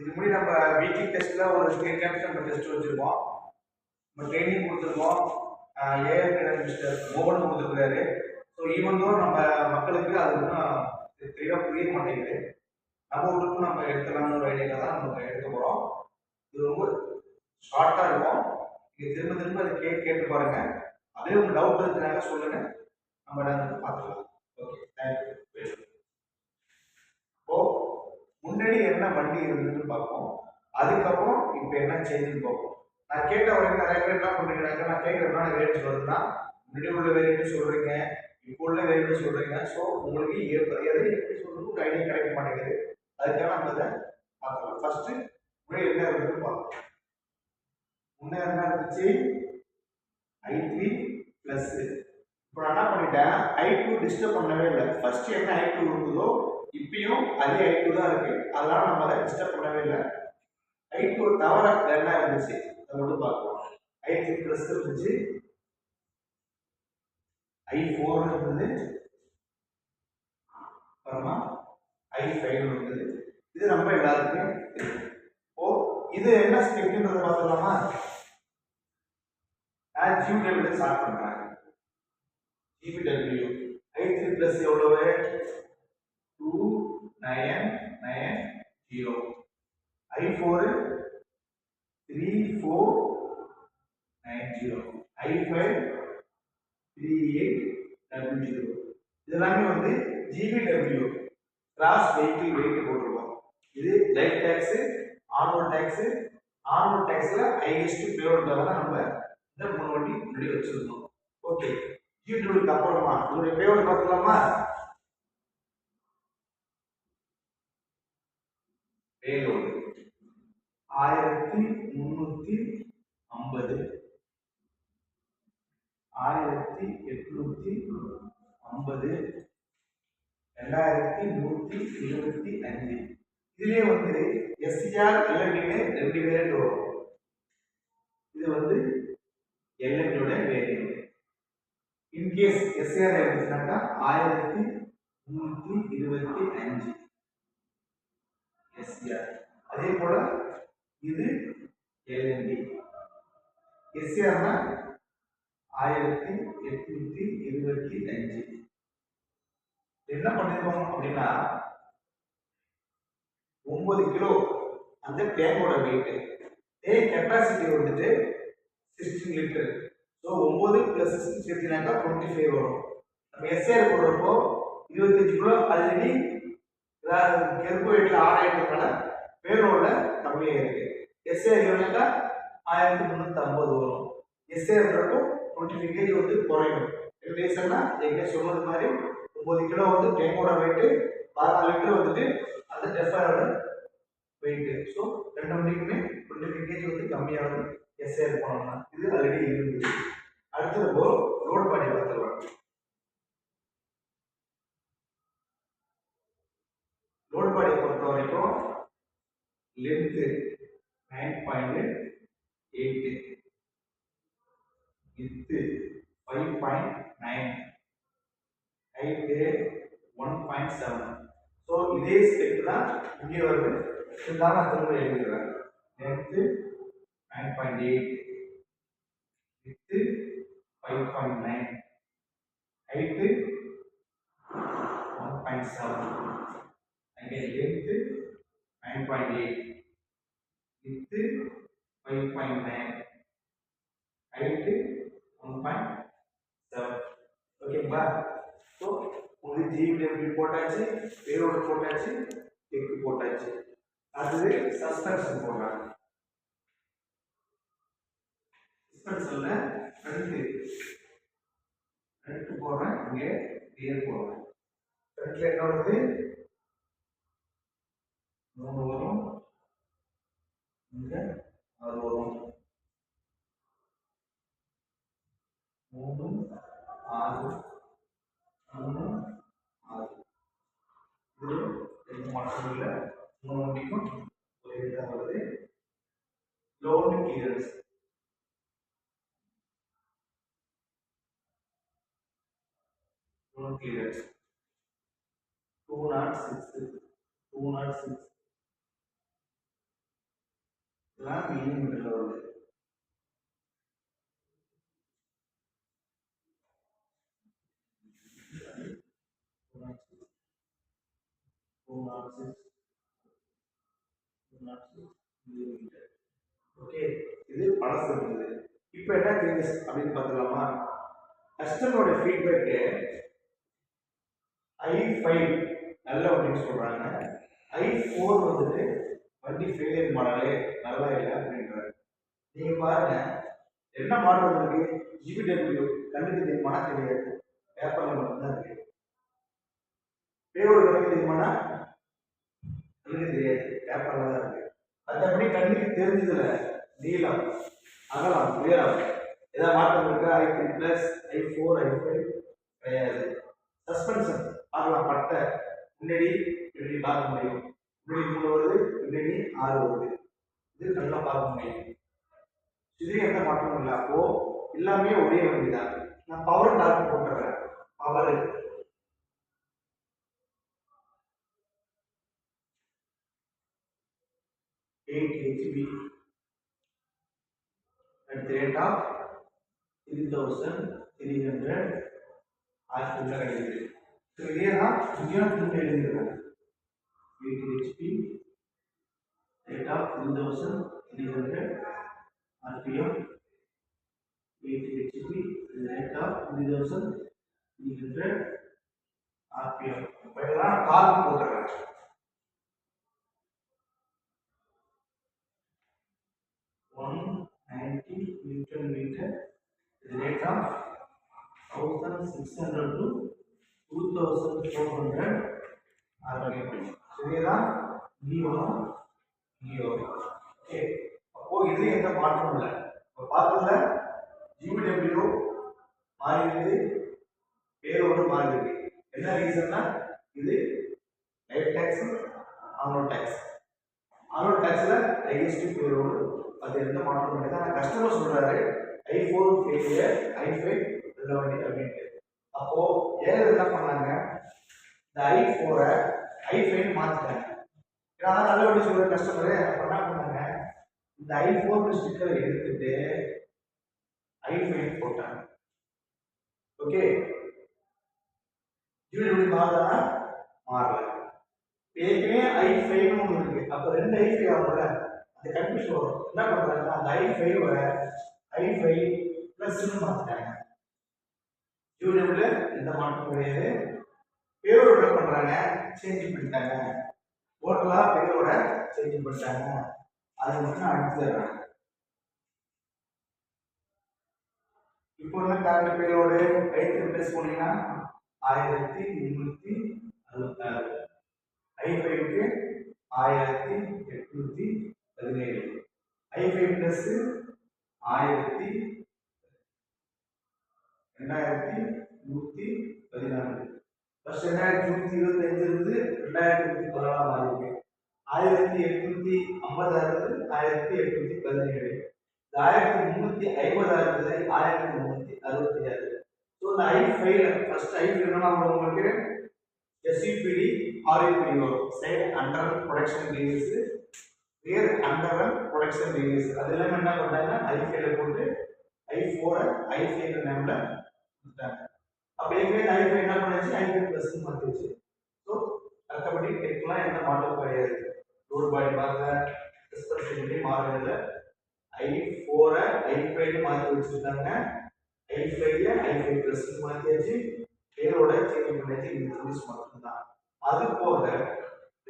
இதுக்கு முன்னாடி நம்ம வீக்லி டெஸ்ட்ல ஒரு ஸ்டேட் கேம்ஸ் நம்ம டெஸ்ட் வச்சிருக்கோம். நம்ம ட்ரைனிங் கொடுத்துருக்கோம். ஏஆர் மிஸ்டர் மோகன் கொடுத்துருக்காரு. ஸோ ஈவன் தோ நம்ம மக்களுக்கு அது இன்னும் தெளிவாக புரிய மாட்டேங்குது. நம்ம ஊருக்கு நம்ம எடுத்துக்கலாம்னு ஒரு ஐடியாவில் தான் நம்ம எடுக்க போகிறோம். இது ரொம்ப ஷார்ட்டாக இருக்கும். நீங்கள் திரும்ப திரும்ப அதை கேட்டு பாருங்க. அதே உங்கள் டவுட் இருந்ததுனால சொல்லுங்க, நம்ம பார்த்துக்கலாம். Okay, thank you. இப்போ முன்னாடி என்ன வண்டி இருந்ததுன்னு பார்ப்போம். அதுக்கப்புறம் இப்போ என்ன சேஞ்சுன்னு பார்ப்போம். நான் கேட்ட வரைக்கும் நிறைய பேர் என்ன பண்ணுறீங்க, நான் கேட்கறதுனால வேரியன்ஸ் வருதுன்னா முன்னாடி உள்ள வேரியன்ட் சொல்றீங்க, இப்போ உள்ள வேரியன்ட் சொல்றீங்க. ஸோ உங்களுக்கு எதை எப்படி சொல்றது ஒரு ஐடியா கிடைக்க மாட்டேங்குது. அதுக்காக நம்ம இதை பார்க்கலாம். ஃபர்ஸ்ட் முன்னாடி என்ன இருந்ததுன்னு பார்ப்போம். முன்னே என்ன இருந்துச்சு? i3 plus. இப்போ நான் என்ன பண்ணிட்டேன், i2 டிஸ்டர்ப் பண்ணவே இல்லை. ஃபர்ஸ்ட் என்ன i2 இருக்குதோ இப்பயும் அதே i2 தான் இருக்கு. அதனால நம்ம அதை டிஸ்டர்ப் பண்ணவே இல்லை. i2 தவிர என்ன இருந்துச்சு அதை மட்டும் பார்க்கலாம். i3 பிளஸ் இருந்துச்சு, i4 இருந்தது, அப்புறமா i5 இருந்தது. இது நம்ம எல்லாருக்குமே தெரியும். ஓ, இது என்ன ஸ்டெப்ன்றதை பார்த்துக்கலாமா? நான் GW ஸ்டார்ட் பண்றேன். GW i3 பிளஸ் எவ்வளவு? 2990. i4 3490. i5 3800. இதெல்லாமே வந்து GVW கிராஸ் வெஹிக்கிள் வெயிட் போட்டிருக்கோம். இது life tax, on road tax. On road டாக்ஸ்ல ஹையஸ்ட் பேரோட தான் நம்ம இந்த 3 வண்டி முன்னாடி வச்சிருந்தோம். ஓகே, GWக்கு அப்புறமா இதோட பேரோட பார்க்கலாமா? பேரோடு 1350, 1850, 2125. இதுலயே வந்து SCR LND ரெண்டு வேரியன்ட் வரும். இது வந்து LND ஓட வேரியன்ட். In case SCR இருந்துச்சுனாக்கா 1325 SCR. அதே போல இது LND. SCR னா 1825. என்ன பண்ணிருக்கோம் அப்படின்னா 9 கிலோ அந்த டேங்கோட வெயிட். டேங்க் கெப்பாசிட்டி வந்துட்டு 16 லிட்டர். ஸோ 9 பிளஸ் 16 சேர்த்தினாக்கா 25 வரும். நம்ம SCR போடுறப்போ 25 கிலோ ஆல்ரெடி கெர்போ வெயிட்ல ஆறாயிட்டதுனால பேரோட கம்மியாக இருக்கு. SCR இல்லைனாக்கா 1350 வரும். SCR ன்றப்போ 25 kg வந்து குறையும். ரீசன்னா எங்கே சொன்னது மாதிரி 9 கிலோ வந்து டேங்கோட வெயிட், 14 லிட்டர் வந்துட்டு அந்த டெஃபரோட வெயிட். ஸோ ரெண்டு வண்டிக்குமே 25 kg வந்து கம்மியாகும் SCR போனோம்னா. இது ஆல்ரெடி இருந்தது. அடுத்தது ரோட் பாடி பார்த்துக்கலாம். ரோட் பாடியை பொறுத்த வரைக்கும் லென்த் 9.8, வித் 5.9, ஹைட் 1.7. ஸோ இதே ஸ்பெக் தான் இங்கே வருது. இதுதான் நான் திரும்ப எழுதுகிறேன். Length 9.8, width 5.9, height 1.7. again length 9.8, width 5.9, height 1.7. ஓகேங்களா? ஸோ உங்களுக்கு GW போட்டாச்சு, பேரோடு போட்டாச்சு, எக்கு போட்டாச்சு. அடுத்தது சஸ்பென்ஷன் போடுறாங்க. சஸ்பென்ஷன்ல ஃப்ரண்ட் போடுறேன், இங்கே ரியர் போடுறேன். ஃப்ரண்ட்ல என்ன வருது? 3 வரும், இங்க 6 வரும். 3, 6, 3, 6. இது எந்த மாற்றம் இல்லை. 3 வண்டிக்கும் ஒரே இதாக வருது. Load clearance clearance 206, 206. இதெல்லாம் மில்லிமீட்டர்ல வருது. ஓகே, இது பழசு இருந்தது. இப்போ என்ன சேஞ்சஸ் அப்படின்னு பார்த்துக்கலாமா? கஸ்டமரோட ஃபீட்பேக்கு i5 நல்ல வண்டின்னு சொல்றாங்க, i4 வந்துட்டு வண்டி ஃபெயிலியர் மாடலே நல்லா இல்லை அப்படின்றாரு. நீங்க பாருங்க என்ன மாடல் இருக்கு, ஜிபிடபிள்யூ கண்ணுக்கு தெரியுமானா தெரியாது, பேப்பர்ல மட்டும்தான் இருக்கு. பேரோட கண்ணுக்கு தெரியுமானா கண்ணுக்கு தெரியாது, பேப்பர்ல தான் இருக்கு. மற்றபடி கண்ணுக்கு தெரிஞ்சதுல நீளம், அகலம், உயரம் ஏதாவது மாற்றம் இருக்கா? i3 பிளஸ், i4, i5 கிடையாது. சஸ்பென்ஷன் பார்க்கலாம், பட்டை முன்னாடி பின்னாடி பார்க்க முடியும், முன்னாடி 3 வருது, பின்னாடி 6 வருது, இது நல்லா பார்க்க முடியும். இது எந்த மாற்றமும் இல்லை. அப்போ எல்லாமே ஒரே வண்டி தான். நான் பவர் டார்க் போட்டுறேன். Power 8 HP at the rate of 3300 RPM கிடைக்குது. ஸோ இதே தான் இங்கேயும் திரும்ப எழுதிடுறேன். 8 HP rate of 3300 RPM, 8 HP rate of 3300 RPM. இப்போ எல்லாம் கால் போட்டுறேன். 190 Newton meter, the rate of 1600 to 2400 RPM. சரிதான், V1 V1. ஓகே, அப்போ இது எந்த மாற்றமும் இல்லை. இப்போ பார்த்ததுல ஜிபிடபிள்யூ மாறி இருக்குது, பேரோடு மாறி இருக்கு. என்ன ரீசன்னா இது life tax, annual tax. Annual டேக்ஸ்ல ரெஜிஸ்ட்ரி பேரோடு அது எந்த மாற்றம் கிடையாது. ஆனால் கஸ்டமர் சொல்றாரு i4 ஃபெயிலியர், i5 நல்ல வண்டி அப்படின்ட்டு. அப்போ ஏன் என்ன பண்ணாங்க, இந்த i4 i5 மாத்திட்டாங்க. ஏன்னா நல்ல வண்டி சொல்ற கஸ்டமரு. அப்போ என்ன பண்ணாங்க, இந்த i4 ஸ்டிக்கரை எடுத்துட்டு i5 போட்டாங்க. ஓகே, ஜிபிடபிள்யூ மாறலன்னா மாறல. ஏற்கனவே i5 ஒன்று இருக்கு, அப்போ 2 i5 ஆகும்ல, அந்த கன்ஃபியூஷன் வரும். என்ன பண்றாங்க, அந்த i5 i5 பிளஸ் மாத்திட்டாங்க. ஜிபிடபிள்யூ எந்த மாற்றமும் கிடையாது. பேரோட என்ன பண்றாங்க, சேஞ்ச் பண்ணிட்டாங்க. டோட்டலா பேரோட சேஞ்ச் பண்ணிட்டாங்க. அது மட்டும் நான் அடிச்சு தர்றேன். இப்போ என்ன கரண்ட் பேரோடு i3 பிளஸ் போனீங்கன்னா 1366, i5க்கு 1817, i5 பிளஸ் 2114, ஃபர்ஸ்ட் 2125 இருந்து 2114 மாறி இருக்கு. 1850 இருந்து 1817, 1350 இருந்தது 1366. ஸோ இந்த i5 ஃபர்ஸ்ட் i5 என்னன்னா உங்களுக்கு SUPD RUPD வரும், side under production release, rear under production release. அது எல்லாமே என்ன பண்ணாங்க, i5ல போட்டு i4 i5 நேம்ல கொடுத்தாங்க. அப்போ ஏற்கனவே i5 என்ன பண்ணுச்சு, i5 பிளஸ் மாத்திச்சு. ஸோ மற்றபடி டெக்லாம் எந்த மாற்றமும் கிடையாது. ரோட் பாடி பாருங்க, சஸ்பென்ஷன் மாறல. i4 i5 மாத்தி வச்சிருக்காங்க, i5 i5 பிளஸ் மாத்தியாச்சு, பேரோட சேஞ்ச் பண்ணியாச்சு. இந்த சேஞ்சஸ் மட்டும் தான். அது போக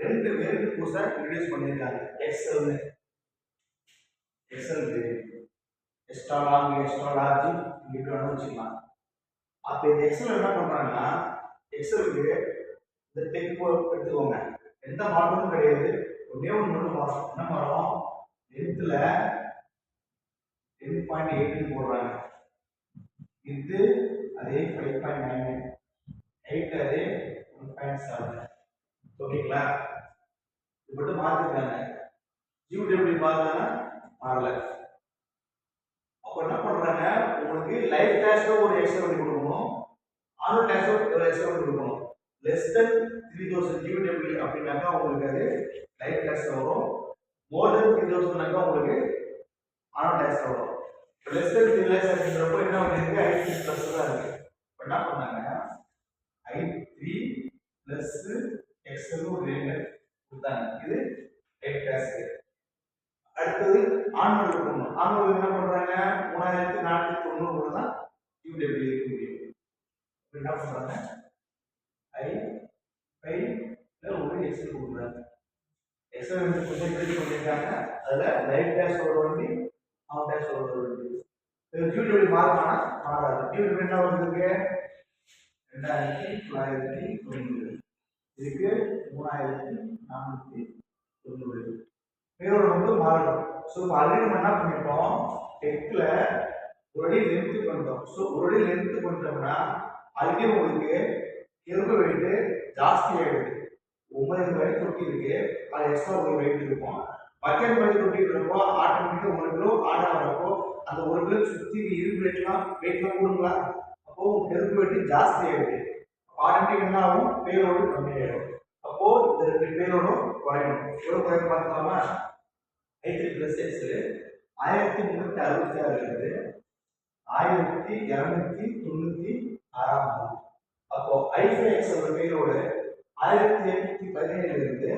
ரெண்டு வேரியன்ட் புதுசா இன்ட்ரோ듀ஸ் பண்ணிருக்காங்க. XL variant, extra long, extra large இப்படி வேணும் வச்சுக்கலாம். அப்போ இந்த எக்ஸல் என்ன பண்றாங்கன்னா, எக்ஸலுக்கு இந்த டெக் எடுத்துக்கோங்க, எந்த மாற்றமும் கிடையாது. ஒன்னே ஒன்று மட்டும் மாறும். என்ன மாறும், லென்த்ல 10.8 போடுறாங்க, இது அதே 5.9, ஹைட் அதே 1.7. ஓகேங்களா, இது மட்டும் மாத்திருக்காங்க. ஜிபிடபிள்யூ மாறலன்னா மாறல. அப்போ என்ன பண்றாங்க, உங்களுக்கு லைஃப் டேக்ஸ்ல ஒரு எக்ஸ்ட்ரா வண்டி கொடுக்கணும், ஆனுவல் டேக்ஸ்ல ஒரு எக்ஸ்ட்ரா வண்டி கொடுக்கணும். லெஸ் தென் 3000 ஜிபிடபிள்யூ அப்படின்னாக்கா உங்களுக்கு அது லைஃப் டேக்ஸ்ல வரும். மோர் தென் 3000 உங்களுக்கு ஆனோ டேக்ஸ் வரும். லெஸ் தென் 3 lakhs அப்படின்றப்போ என்ன பண்ணிருக்கு I3 பிளஸ் தான் இருக்கு. இப்போ என்ன பண்ணாங்க I3 பிளஸ் XL ஒரு ரேட் கொடுத்தாங்க. இது ரைட் டேக்ஸ். அடுத்தது ஆன்வல் பண்ணணும். ஆன்வல் என்ன பண்றாங்க 3490 தான் QW இருக்க முடியும். என்ன பண்றாங்க I5 ஒரு எக்ஸல் கொடுக்குறாங்க. எக்ஸல் வந்து கொஞ்சம் பிரிச்சு பண்ணிருக்காங்க. அதுல ரைட் டேஷ் ஒரு வண்டி ஆன் டேஷ் ஒரு வண்டி. QW மாறுமானா மாறாது. QW என்ன வந்திருக்கு 2990. இதுக்கு 3490. பேரோட வந்து மாறணும். ஸோ இப்போ ஆல்ரெடி நம்ம என்ன பண்ணிட்டோம் டெக்ல ஒரு அடி லென்த்து பண்ணிட்டோம். ஸோ ஒரு அடி லென்த்து பண்ணிட்டோம்னா ஆல்ரெடி உங்களுக்கு எறும்பு வெயிட்டு ஜாஸ்தி ஆகிடுது. 9 வயது தொட்டி இருக்கு, அது எக்ஸ்ட்ரா ஒரு வெயிட் இருக்கும். 10 வயது தொட்டி இருக்கிறப்போ ஆட்டோமேட்டிக்காக 1 கிலோ ஆட் ஆகிறப்போ அந்த 1 கிலோ சுற்றி இரும்பு வெயிட்லாம் கூடுங்களா? அப்போ எறும்பு வெயிட்டு ஜாஸ்தி ஆகிடுது. ஆட்டோமேட்டிக் என்ன ஆகும் பேரோடு கம்மியாயிடும். அப்போ இந்த 2 பேரோடும் குறையணும். எவ்வளோ குறையும் பார்க்கலாமா? I3 plus X 1366 இருக்குது. 1296. அப்போ I5X பேரோடு 1817 இருந்து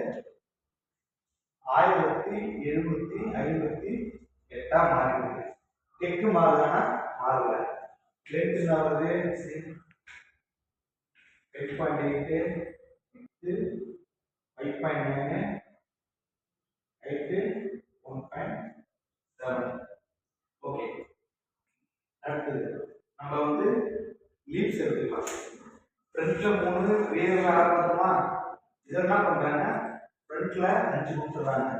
1758 மாறிடுது. டெக்கு மாறுதானா மாறல. லென்த் என்ன வருது 8.8 5.9 8 1.7. ஓகே, அடுத்தது நம்ம வந்து லீவ்ஸ் எடுத்துக்கலாம். ஃப்ரண்ட்ல 3 ரியர்ல 6 பார்த்தோமா? இதை என்ன பண்றாங்க ஃப்ரண்ட்ல 5 கொடுத்துறாங்க.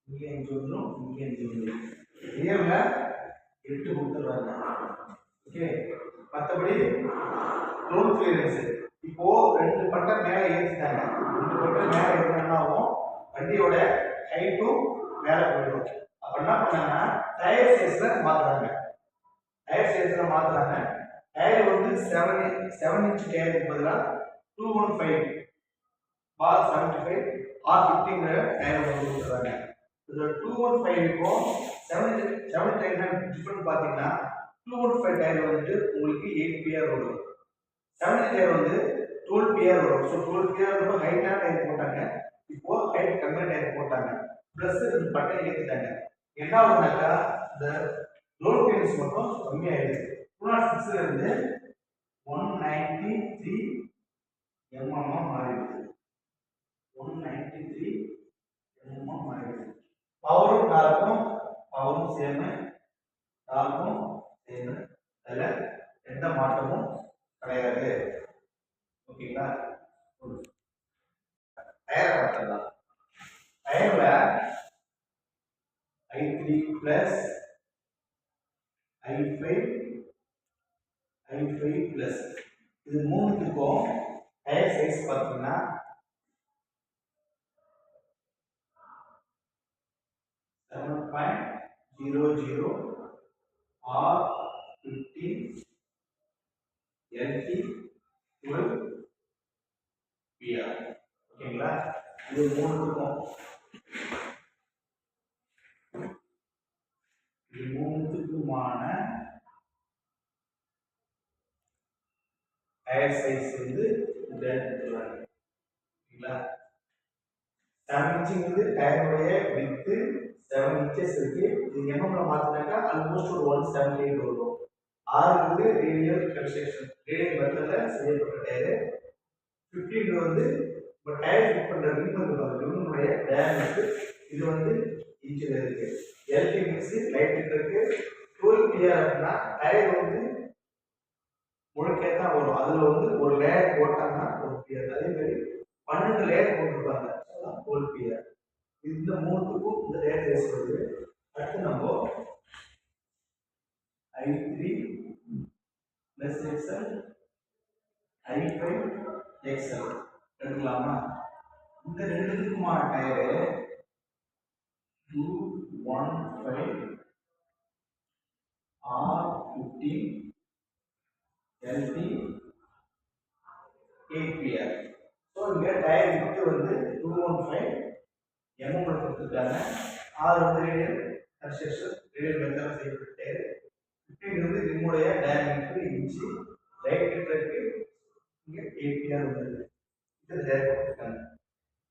இங்கே 5 வந்துடும், இங்கே 5 வந்துடும். ரியர்ல 8 கொடுத்துறாங்க. ஓகே, மற்றபடி லோட் கிளியரன்ஸ் இப்போ 2 பட்டை மேலே ஏற்றிட்டாங்க. 2 பட்டை மேலே ஏற்றினா வண்டியோட ஹைட்டும் மேலே போயிடும். அப்போ என்ன பண்ணாங்கன்னா டயர் சைஸ்ல மாத்துறாங்க. டயர் சைஸ்ல மாத்துறாங்க. டயர் வந்து 7 இன்ச் டயருக்கு பதிலாக 215/75 R15 டயர் வந்து கொடுத்துறாங்க. இந்த 215க்கும் 7 டயர் டிஃபரெண்ட் பார்த்தீங்கன்னா 215 டயர் வந்துட்டு உங்களுக்கு 8 PR வரும். 70 டயர் வந்து 12 PR வரும். ஸோ 12 PR ரொம்ப ஹைட்டான டயர் போட்டாங்க. இப்போ ஹைட் கம்மியான டயர் போட்டாங்க. ப்ளஸ் இந்த பட்டை ஏற்றிட்டாங்க. என்ன ஆகுதுனாக்கா இந்த லோட் கிளியரன்ஸ் மட்டும் கம்மியாயிடுது. 206 இருந்து 193 mm மாறிடுது. 193 mm மாறிடுது. பவரும் டார்க்கும் சேம், டார்க்கும் சேம். அதில் எந்த மாற்றமும் கிடையாது. ஓகேங்களா? டயர் பார்த்தலாம். டயர்ல I3 plus I5 plus இது மூணுத்துக்கும் டயர் சைஸ் பார்த்தீங்கன்னா 7.00 R15 LT 12 PR. ஓகேங்களா? இது மூணுத்துக்குமான டயர் சைஸ் வந்து இந்த எடுத்துறாங்க. ஓகேங்களா? 7 இன்ச் வந்து டயருடைய வித் 7 inches இருக்கு. இது எம்எம்ல மாத்தினாக்கா ஆல்மோஸ்ட் ஒரு 178 வரும். 6 வந்து ரேடியல் கன்ஸ்ட்ரக்ஷன் ரேடியல் மெத்தட்ல செய்யப்பட்ட டயர். 15 வந்து இப்போ டயர் ஃபிட் பண்ற ரிம் வந்து ரிம்முடைய டயாமீட்டர் இது வந்து இன்ச்சில் இருக்கு. எல்டி மிக்ஸ் லைட் இருக்கு. 12 PR அப்படின்னா டயர் வந்து முழுக்கே தான் வரும். அதுல வந்து ஒரு லேயர் போட்டாங்கன்னா ஒரு PR. அதே மாதிரி 12 லேயர் போட்டிருப்பாங்க. அதான் 12 PR. இந்த மூணுத்துக்கும் இந்த லேயர் சைஸ் வருது. அடுத்து நம்ம I3 plus XL I5 XL எடுக்கலாமா? இந்த ரெண்டுக்குமான டயர் 215 R15 LT 8 PR. ஸோ இங்கே டயர் விட்டு வந்து 215 எம்எம் கொடுத்துருக்காங்க. 6 வந்து ரேடியல் கன்ஸ்ட்ரக்ஷன் ரேடியல் மெத்தட் செய்யப்பட்டு 15 வந்து ரிமுடைய டயமீட்டர் இன்ச்சு ரைட் மீட்டருக்கு இங்கே ஏபிஆர் உள்ளது. இது டயர் கொடுத்துருக்காங்க.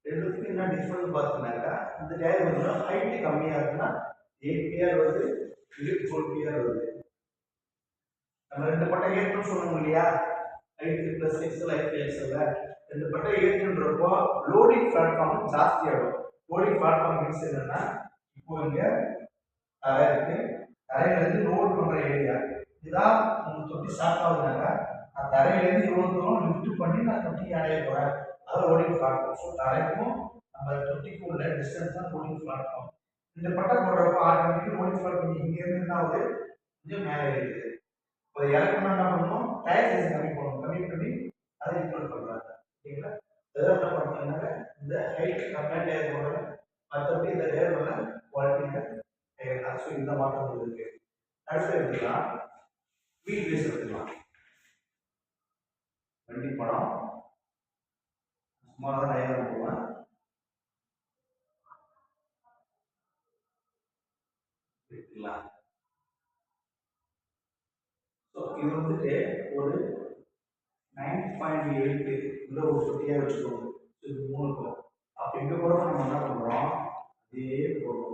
ரெண்டுத்துக்கு என்ன டிஃபரன்ஸ் பார்த்தீங்கன்னாக்கா இந்த டயர் வந்து ஹைட் கம்மியாக இருக்குன்னா ஏபிஆர் வருது, இது 12PR வருது. நம்ம ரெண்டு பட்டை ஏற்றணும் சொல்லணும் இல்லையா, ஐ3 + எக்ஸ்எல் ஐ5 எக்ஸ்எல் ரெண்டு பட்டை ஏற்றுன்றப்போ லோடிங் பிளாட்ஃபார்ம் ஜாஸ்தி ஆகும். லோடிங் பிளாட்ஃபார்ம் மீன்ஸ் என்னன்னா, இப்போ இங்க தரை இருக்கு, தரையிலேருந்து லோட் பண்ற ஏரியா இதான் உங்களுக்கு தொட்டி ஸ்டார்ட் ஆகுதுனாக்கா நான் தரையிலேருந்து இவ்வளோ தூரம் லிஃப்ட் பண்ணி நான் தொட்டி அடைய போறேன், அதான் லோடிங் பிளாட்ஃபார்ம். ஸோ தரைக்கும் நம்ம தொட்டிக்கும் உள்ள டிஸ்டன்ஸ் தான் லோடிங் பிளாட்ஃபார்ம். இந்த பட்டை போடுறப்போ ஆட்டோமேட்டிக் லோடிங் பிளாட்ஃபார்ம் இங்க இருந்து என்ன ஆகுது, கொஞ்சம் மேலே இருக்குது. இப்போ இறக்கணும் என்ன பண்ணணும், டயர் சைஸ் கம்மி பண்ணணும், கம்மி பண்ணி அதை இன்க்ளூட் பண்ணுறாங்க. ஓகேங்களா, அதெல்லாம் என்ன பண்ணுறாங்கன்னாக்க இந்த ஹைட் கம்மியாக டயர் போடுறாங்க, மற்றபடி இந்த டயர் மேலே குவாலிட்டியில் டயர் தான். ஸோ இந்த மாற்றம் இருக்கு. அடுத்து எடுத்துக்கலாம் வீல் பேஸ் எடுத்துக்கலாம். வண்டி படம் சுமாராக தான் டயர் போடுவேன். எடுத்துக்கலாம். ஸோ இது வந்துட்டு ஒரு 9.8 உள்ள ஒரு தொட்டியாக வச்சுக்கோங்க. இது 3 இருக்கும். அப்போ இங்கே கூட நம்ம என்ன பண்ணுறோம், அதே போடுறோம்.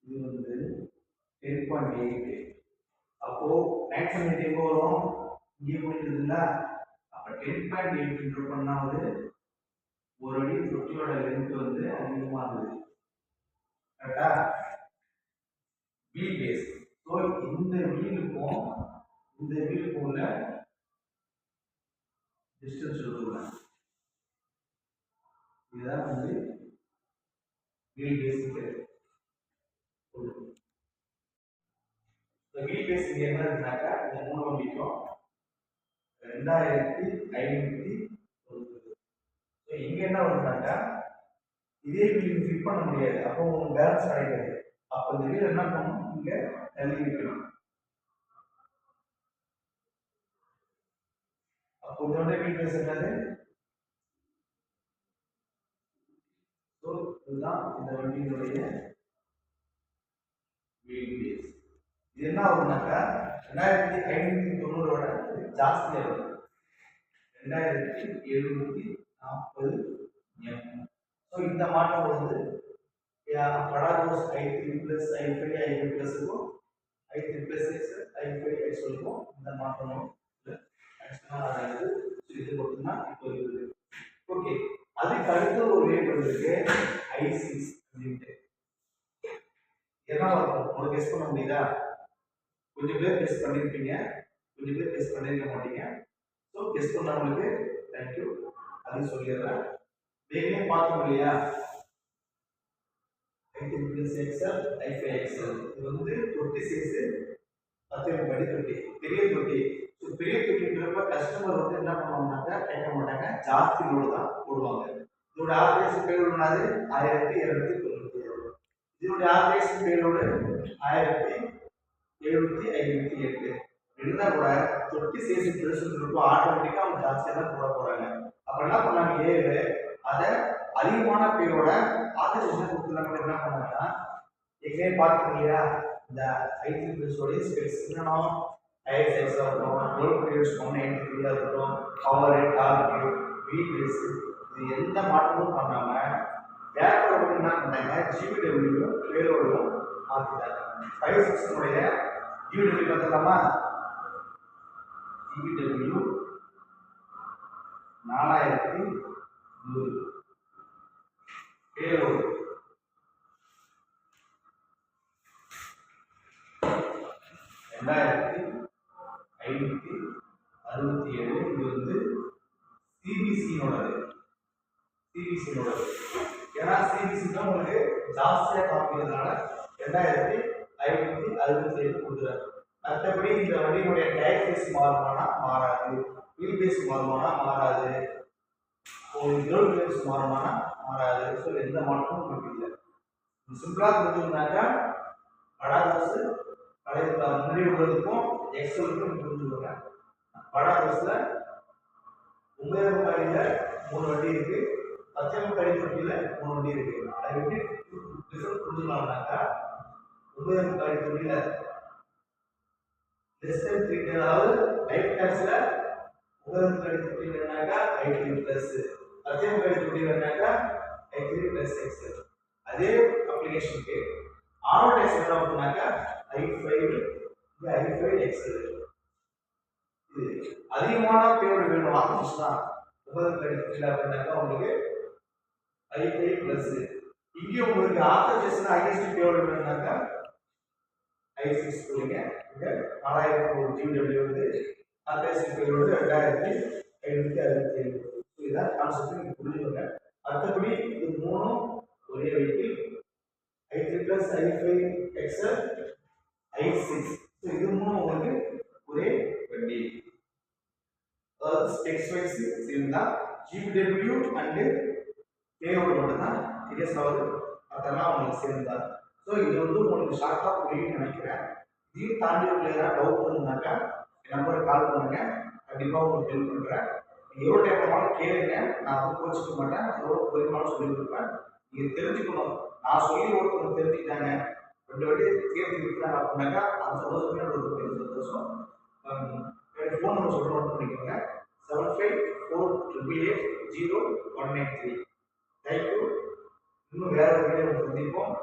இது வந்து 10.8. அப்போ 9.8 எங்கே வரும், இங்கே போயிடுதுல்ல. அப்போ 10.8 பண்ணாவது ஒரு அடி தொட்டியோட லென்த் வந்து அதிகமாக இருக்குது. கரெக்டா, வீல் பேஸ். ஸோ இந்த வீலுக்கும் இந்த வீலுக்கும் உள்ள டிஸ்டன்ஸ் சொல்லுவேன், இதுதான் வந்து வீல் பேஸ். வீல் பேஸ் இங்கே என்ன இருக்குனாக்கா இந்த 3 வண்டிக்கும் 2590. ஸோ இங்கே என்ன வருதுனாக்கா இதே வீல் ஃபிட் பண்ண முடியாது, அப்போ உங்களுக்கு பேலன்ஸ் கிடைக்காது. அப்போ இந்த வீல் என்ன பண்ணணும், இங்கே தள்ளி வைக்கணும். அப்போ இதோட வீல் பேஸ் என்னது, ஸோ இதுதான் இந்த வண்டியினுடைய வீல் பேஸ். இது என்ன ஆகுதுனாக்கா 2590 ஜாஸ்தியாக இருக்கும், 2740 எம். ஸோ இந்த மாற்றம் வந்து படாதோஸ் i3 + i5 i5 +க்கும் i3 + x i5 x-க்கும் இந்த மாற்றமும் இது மட்டும்தான் இப்போ இருக்குது. ஓகே, அதுக்கு அடுத்த ஒரு ரேட் வந்துருக்கு i6 அப்படின்ட்டு. என்ன வரும் உங்களுக்கு கெஸ் பண்ண முடியுதா? கொஞ்சம் பேர் கெஸ் பண்ணியிருப்பீங்க, கொஞ்சம் பேர் கெஸ் பண்ணிருக்க மாட்டீங்க. ஸோ கெஸ் பண்ணவங்களுக்கு தேங்க்யூ, அதையும் சொல்லிடுறேன். வேகமே பார்த்தோம் இல்லையா, i3 + xl i5 xl. இது வந்து தொட்டி சைஸ் 10 படி தொட்டி, பெரிய தொட்டி. ஸோ பெரிய தொட்டின்றப்ப கஸ்டமர் வந்து என்ன பண்ணுவாங்கன்னாக்கா கேட்க மாட்டாங்க, ஜாஸ்தி லோடு தான் போடுவாங்க. இதோட ஆப்ரேஷன் பேலோடு 1297. இதோட ஆப்ரேஷன் பேலோடு 1758. இருந்தால் கூட தொட்டி சைஸ் பெருசுன்றப்போ ஆட்டோமேட்டிக்காக அவங்க ஜாஸ்தியாக தான் போட போகிறாங்க. அப்போ என்ன பண்ணாங்க, அதை அதிகமான பேரோட ஆத்தரைசேஷன் கொடுத்துருந்தாங்க. என்ன பண்ணாங்கன்னா ஏற்கனவே பார்த்துருக்கோம் இல்லையா, இந்த i3 + ஸ்பெக்ஸ் என்னன்னா டயர் சைஸாக இருக்கட்டும், ரோல் பீரியட்ஸ் 193 இருக்கட்டும், பவர் டார்க் வீல் பேஸ், இது எந்த மாற்றமும் பண்ணாமல் பேப்பர் வந்து என்ன பண்ணாங்க, GBW பேரோடும் மாற்றிட்டாங்க. 56 GBW பார்த்துக்கலாமா, GBW 4100 பேரோடு 2567. இது வந்து சிபிசியோடது, ஏன்னா சிபிசி தான் உங்களுக்கு ஜாஸ்தியாக காமிக்கிறதுனால 2567 கொடுக்குறாரு. மற்றபடி இந்த வண்டியினுடைய டயர் சைஸ் மாறுமானா மாறாது, வீல் பேஸ் மாறுமானா மாறாது, ரோல் பேஸ் மாறுமானா மாறாது. ஸோ எந்த மாற்றமும் உங்களுக்கு இல்லை. சிம்பிளாக புரிஞ்சுக்கனாக்கா படாதோஸ் முன்னாடி உள்ளதுக்கும் எக்ஸலுக்கும் புரிஞ்சுக்கோங்க. படம் பஸ்ல 9 முக்காலில 3 வண்டி இருக்கு, 10 முக்காலி தொட்டியில 3 வண்டி இருக்கு. அது எப்படி டிஃபரன்ஸ் புரிஞ்சுக்கலாம்னாக்கா 9 முக்காலி தொட்டியில லெஸ் தென் 3 அதாவது லைஃப் டாக்ஸ்ல 9 முக்காலி தொட்டியிலனாக்கா I3 பிளஸ் 10 முக்காலி தொட்டியிலனாக்கா I3 பிளஸ் எக்ஸல். அதே அப்ளிகேஷனுக்கு ஆரோ டாக்ஸ் என்ன ஆகும்னாக்கா I5 I5 எக்ஸல். இது அதிகமான பேரோடு வேணும் ஆரம்பிச்சுன்னா 9 முக்காலி தொட்டியில அப்படின்னாக்கா உங்களுக்கு I5 பிளஸ். இங்கே உங்களுக்கு ஆர்த்தஜஸ்னா ஹையஸ்ட் பேரோடு வேணும்னாக்கா I6 போடுங்க. இங்க 4000 GW வந்து ஆர்த்தஜஸ் பேரோடு 2567. இதுதான் கான்செப்ட், நீங்க புரிஞ்சுக்கோங்க. அடுத்தபடி இது மூணும் ஒரே vehicle, I3 plus I5 XL I6. இது மூணும் உங்களுக்கு ஒரே வண்டி. அதாவது ஸ்பெக்ஸ் வைஸ் சேம் தான், GW அண்ட் பேரோடு மட்டும் தான் சீரியஸ் ஆகுது, அதெல்லாம் உங்களுக்கு சேம் தான். ஸோ இது வந்து உங்களுக்கு ஷார்ட்டாக புரியும்னு நினைக்கிறேன். இதையும் தாண்டி உங்களுக்கு ஏதாவது டவுட் இருந்தாக்கா என் நம்பருக்கு கால் பண்ணுங்க, கண்டிப்பாக உங்களுக்கு ஹெல்ப் பண்ணுறேன். நீங்கள் எவ்வளோ டைம் ஆனாலும் கேளுங்க, நான் வந்து கோச்சிக்க மாட்டேன், எவ்வளோ பொறுமையாலும் சொல்லி கொடுப்பேன். நீங்கள் தெரிஞ்சுக்கணும், நான் சொல்லி ஒருத்தவங்க தெரிஞ்சுக்கிட்டாங்க 2 வாட்டி தேர்ச்சி இருக்கிறாங்க அப்படின்னாக்கா அந்த சந்தோஷமே ஒரு பெரிய சந்தோஷம். என்னோட ஃபோன் நம்பர் சொல்ல நோட் பண்ணிக்கோங்க, 7548880193. தேங்க்யூ. இன்னும் வேற ஒரு வீடியோ சந்திப்போம்.